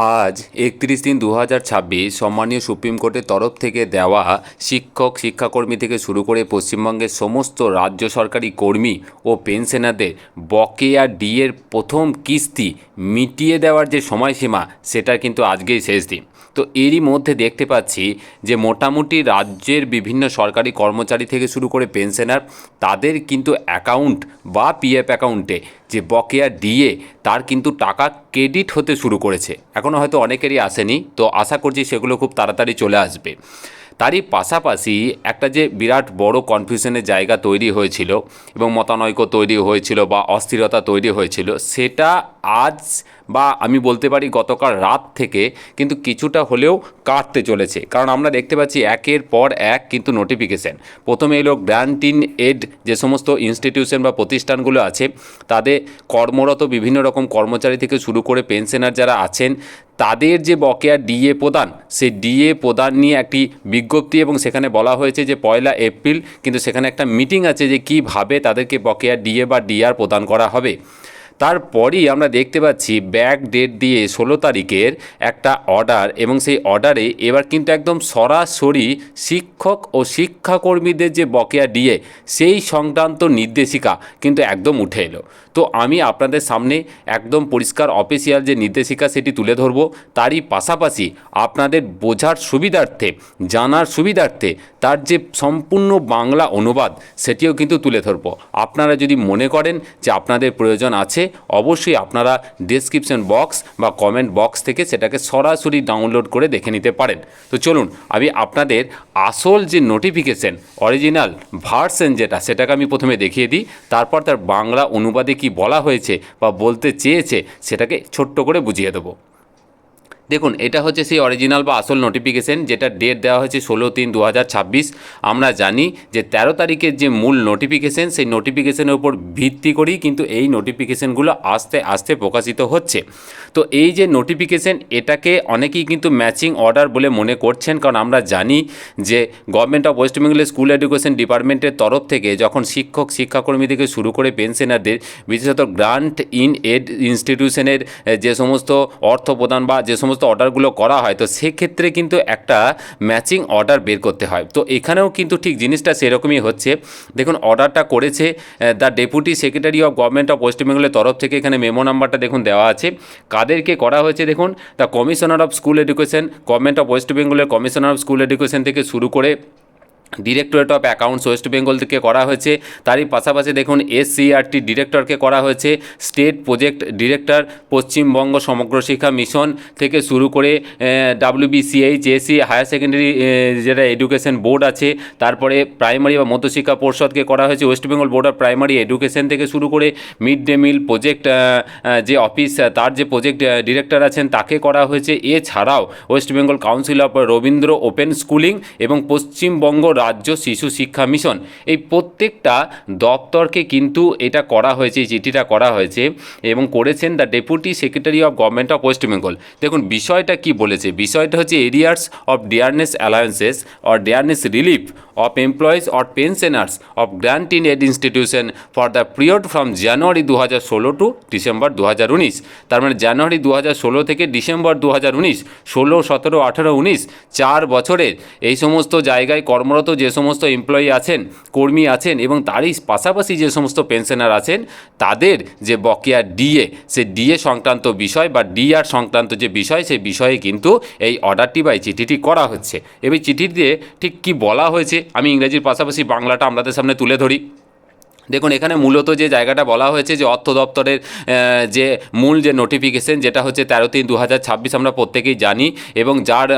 আজ 31-3-2026 সম্মানীয় সুপ্রিম কোর্টের তরফ থেকে দেওয়া শিক্ষক শিক্ষাকর্মী থেকে শুরু করে পশ্চিমবঙ্গের সমস্ত রাজ্য সরকারি কর্মী ও পেনশনারদের বকেয়া ডিএর প্রথম কিস্তি মিটিয়ে দেওয়ার যে সময়সীমা সেটার কিন্তু আজকেই শেষ দিন। তো এরই মধ্যে দেখতে পাচ্ছি যে মোটামুটি রাজ্যের বিভিন্ন সরকারি কর্মচারী থেকে শুরু করে পেনশনার তাদের কিন্তু অ্যাকাউন্ট বা পিএফ অ্যাকাউন্টে যে বকেয়া ডিএ তার কিন্তু টাকা ক্রেডিট হতে শুরু করেছে। এখনও হয়তো অনেকেরই আসেনি, তো আশা করছি সেগুলো খুব তাড়াতাড়ি চলে আসবে। তারই পাশাপাশি একটা যে বিরাট বড় কনফিউশনের জায়গা তৈরি হয়েছিল এবং মতানৈক্য তৈরি হয়েছিল বা অস্থিরতা তৈরি হয়েছিল, সেটা আজ বা আমি বলতে পারি গতকাল রাত থেকে কিন্তু কিছুটা হলেও কাটতে চলেছে। কারণ আমরা দেখতে পাচ্ছি একের পর এক কিন্তু নোটিফিকেশান। প্রথমে এলো গ্র্যান্ট ইন এড, যে সমস্ত ইনস্টিটিউশন বা প্রতিষ্ঠানগুলো আছে তাদের কর্মরত বিভিন্ন রকম কর্মচারী থেকে শুরু করে পেনশনার যারা আছেন তাদের যে বকেয়া ডিএ প্রদান, সেই ডিএ প্রদান নিয়ে একটি বিজ্ঞপ্তি এবং সেখানে বলা হয়েছে যে 1 এপ্রিল কিন্তু সেখানে একটা মিটিং আছে যে কীভাবে তাদেরকে বকেয়া ডিএ বা ডিআর প্রদান করা হবে। তারপরই আমরা দেখতে পাচ্ছি ব্যাক ডেট দিয়ে 16 তারিখের একটা অর্ডার, এবং সেই অর্ডারে এবার কিন্তু একদম সরাসরি শিক্ষক ও শিক্ষাকর্মীদের যে বকেয়া ডিএ সেই সংক্রান্ত নির্দেশিকা কিন্তু একদম উঠে এলো। তো আমি আপনাদের সামনে একদম পরিষ্কার অফিসিয়াল যে নির্দেশিকা সেটি তুলে ধরব। তারই পাশাপাশি আপনাদের বোঝার সুবিধার্থে, জানার সুবিধার্থে তার যে সম্পূর্ণ বাংলা অনুবাদ সেটিও কিন্তু তুলে ধরব। আপনারা যদি মনে করেন যে আপনাদের প্রয়োজন আছে, অবশ্যই আপনারা ডেসক্রিপশন বক্স বা কমেন্ট বক্স থেকে সেটাকে সরাসরি ডাউনলোড করে দেখে নিতে পারেন। তো চলুন আমি আপনাদের আসল যে নোটিফিকেশন অরিজিনাল ভার্সন যেটা, সেটাকে আমি প্রথমে দেখিয়ে দিই, তারপর তার বাংলা অনুবাদে কি বলা হয়েছে বা বলতে চেয়েছে সেটাকে ছোট্ট করে বুঝিয়ে দেবো। দেখুন, এটা হচ্ছে সেই অরিজিনাল বা আসল নোটিফিকেশান, যেটা ডেট দেওয়া হয়েছে 16-3-2026। আমরা জানি যে 13 তারিখের যে মূল নোটিফিকেশান, সেই নোটিফিকেশানের উপর ভিত্তি করেই কিন্তু এই নোটিফিকেশানগুলো আস্তে আস্তে প্রকাশিত হচ্ছে। তো এই যে নোটিফিকেশান, এটাকে অনেকেই কিন্তু ম্যাচিং অর্ডার বলে মনে করছেন, কারণ আমরা জানি যে গভর্নমেন্ট অফ ওয়েস্ট বেঙ্গলের স্কুল এডুকেশন ডিপার্টমেন্টের তরফ থেকে যখন শিক্ষক শিক্ষাকর্মী থেকে শুরু করে পেনশনারদের বিশেষত গ্রান্ট ইন এড ইনস্টিটিউশনের যে সমস্ত অর্থ প্রদান বা যে সমস্ত অর্ডারগুলো করা হয়, তো সেক্ষেত্রে কিন্তু একটা ম্যাচিং অর্ডার বের করতে হয়। তো এখানেও কিন্তু ঠিক জিনিসটা সেরকমই হচ্ছে। দেখুন, অর্ডারটা করেছে the deputy secretary of government of West বেঙ্গলের তরফ থেকে। এখানে মেমো নাম্বারটা দেখুন দেওয়া আছে। কাদেরকে করা হয়েছে দেখুন, the commissioner of school education, government of West বেঙ্গলের কমিশনার অফ স্কুল এডুকেশন থেকে শুরু করে directorate of accounts West Bengal থেকে করা হয়েছে। তারই পাশাপাশি দেখুন এসসিআরটি ডিরেক্টরকে করা হয়েছে, স্টেট প্রজেক্ট ডিরেক্টর পশ্চিমবঙ্গ সমগ্র শিক্ষা মিশন থেকে শুরু করে WBCH এসি হায়ার সেকেন্ডারি যেটা এডুকেশন বোর্ড আছে, তারপরে প্রাইমারি বা মধ্যশিক্ষা পর্ষদকে করা হয়েছে, West Bengal board of primary education থেকে শুরু করে মিড ডে মিল প্রজেক্ট যে অফিস তার যে প্রজেক্ট ডিরেক্টর আছেন তাকে করা হয়েছে। এছাড়াও West Bengal council of Rabindra open schooling এবং পশ্চিমবঙ্গ রাজ্য শিশু শিক্ষা মিশন, এই প্রত্যেকটা দপ্তরকে কিন্তু এটা করা হয়েছে, এই চিঠিটা করা হয়েছে এবং করেছেন the deputy secretary of government of West Bengal. দেখুন বিষয়টা কি বলেছে, বিষয়টা হচ্ছে arrears of dearness alliances or dearness relief of employees or pensioners of grant in add institution for the period from January 2016 to December 2019। তার মানে জানুয়ারি 2016 থেকে ডিসেম্বর 2019, 16, 17, 18, 19 4 বছরের এই সমস্ত জায়গায় কর্মরত যে সমস্ত এমপ্লয়ি আছেন, কর্মী আছেন এবং তারই পাশাপাশি যে সমস্ত পেনশনার আছেন তাদের যে বকেয়া ডিএ, সে ডিএ সংক্রান্ত বিষয় বা ডিআর সংক্রান্ত যে বিষয়, সেই বিষয়ে কিন্তু এই অর্ডারটি বা এই চিঠিটি করা হচ্ছে। এবং চিঠিতে ঠিক কী বলা হয়েছে আমি ইংরেজির পাশাপাশি বাংলাটা আপনাদের সামনে তুলে ধরি। দেখুন, এখানে মূলত যে জায়গাটা বলা হয়েছে যে অর্থ দপ্তরের যে মূল যে নোটিফিকেশন, যেটা হচ্ছে 13-3-2026 আমরা প্রত্যেকেই জানি, এবং যার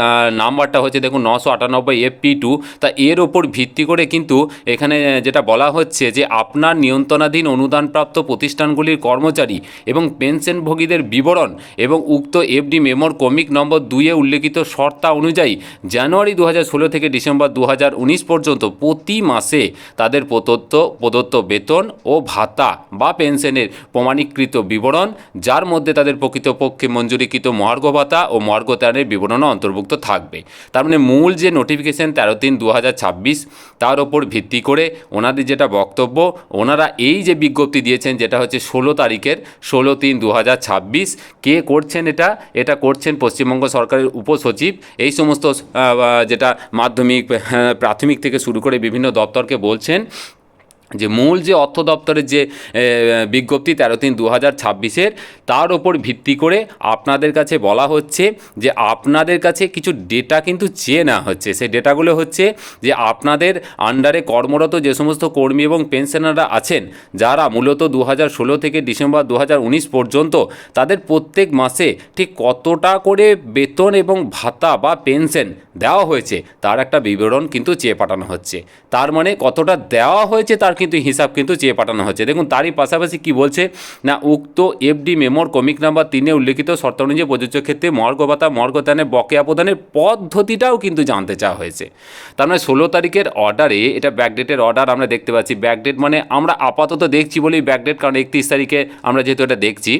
নাম্বারটা হচ্ছে দেখুন 998 FP2। তা এর ওপর ভিত্তি করে কিন্তু এখানে যেটা বলা হচ্ছে যে আপনার নিয়ন্ত্রণাধীন অনুদানপ্রাপ্ত প্রতিষ্ঠানগুলির কর্মচারী এবং পেনশনভোগীদের বিবরণ এবং উক্ত এফডি মেমোর ক্রমিক নম্বর 2-এ উল্লেখিত শর্তা অনুযায়ী জানুয়ারি 2016 থেকে ডিসেম্বর 2019 পর্যন্ত প্রতি মাসে তাদের প্রদত্ত বেতন ও ভাতা বা পেনশনের প্রমাণীকৃত বিবরণ, যার মধ্যে তাদের প্রকৃতপক্ষে মঞ্জুরিকৃত মহার্ঘ ভাতা ও মহার্ঘতায়নের বিবরণও অন্তর্ভুক্ত থাকবে। তার মানে মূল যে নোটিফিকেশন 13/3/2026, তার ওপর ভিত্তি করে ওনাদের যেটা বক্তব্য, ওনারা এই যে বিজ্ঞপ্তি দিয়েছেন যেটা হচ্ছে 16 তারিখের 16/3/2026, কে করছেন এটা করছেন পশ্চিমবঙ্গ সরকারের উপসচিব। এই সমস্ত যেটা মাধ্যমিক, প্রাথমিক থেকে শুরু করে বিভিন্ন দপ্তরকে বলছেন যে মূল যে অর্থ দপ্তরের যে বিজ্ঞপ্তি 13/3/2026, তার ওপর ভিত্তি করে আপনাদের কাছে বলা হচ্ছে যে আপনাদের কাছে কিছু ডেটা কিন্তু চেয়ে নেওয়া হচ্ছে। সেই ডেটাগুলো হচ্ছে যে আপনাদের আন্ডারে কর্মরত যে সমস্ত কর্মী এবং পেনশনাররা আছেন, যারা মূলত 2016 থেকে ডিসেম্বর 2019 পর্যন্ত, তাদের প্রত্যেক মাসে ঠিক কতটা করে বেতন এবং ভাতা বা পেনশন দেওয়া হয়েছে তার একটা বিবরণ কিন্তু চেয়ে পাঠানো হচ্ছে। তার মানে কতটা দেওয়া হয়েছে তার কিন্তু হিসাব কিন্তু চেয়ে পাঠানো হচ্ছে। দেখুন তারই পাশাপাশি কি বলছে না, উক্ত এফডি মেমোর কমিক নাম্বার 3-এ উল্লেখিত শর্ত অনুযায়ী প্রযোজ্য ক্ষেত্রে মহার্ঘ ভাতা মহার্ঘতায়নের বকেয়া প্রদানের পদ্ধতিটাও কিন্তু জানতে চাওয়া হয়েছে। তার মানে 16 তারিখের অর্ডারে, এটা ব্যাকডেটের অর্ডার আমরা দেখতে পাচ্ছি। ব্যাকডেট মানে আমরা আপাতত দেখছি বলেই ব্যাকডেট, কারণ 31 তারিখে আমরা যেহেতু এটা দেখছি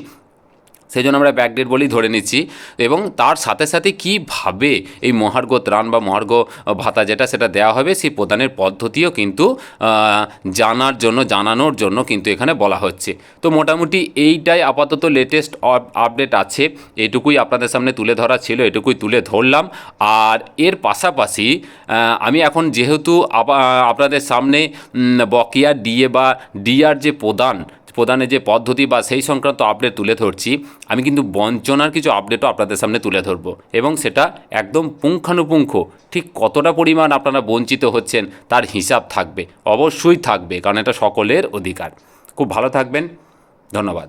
সেই জন্য আমরা ব্যাকডেট বলেই ধরে নিচ্ছি। এবং তার সাথে সাথে কীভাবে এই মহার্ঘ ত্রাণ বা মহার্ঘ ভাতা যেটা সেটা দেওয়া হবে, সেই প্রদানের পদ্ধতিও কিন্তু জানানোর জন্য কিন্তু এখানে বলা হচ্ছে। তো মোটামুটি এইটাই আপাতত লেটেস্ট আপডেট আছে, এটুকুই আপনাদের সামনে তুলে ধরা ছিল, এটুকুই তুলে ধরলাম। আর এর পাশাপাশি আমি এখন যেহেতু আপনাদের সামনে বকেয়া ডিএ বা ডিআর যে প্রদানের যে পদ্ধতি বা সেই সংক্রান্ত আপডেট তুলে ধরছি, আমি কিন্তু বঞ্চনার কিছু আপডেটও আপনাদের সামনে তুলে ধরবো, এবং সেটা একদম পুঙ্খানুপুঙ্খ ঠিক কতটা পরিমাণ আপনারা বঞ্চিত হচ্ছেন তার হিসাব থাকবে, অবশ্যই থাকবে, কারণ এটা সকলের অধিকার। খুব ভালো থাকবেন, ধন্যবাদ।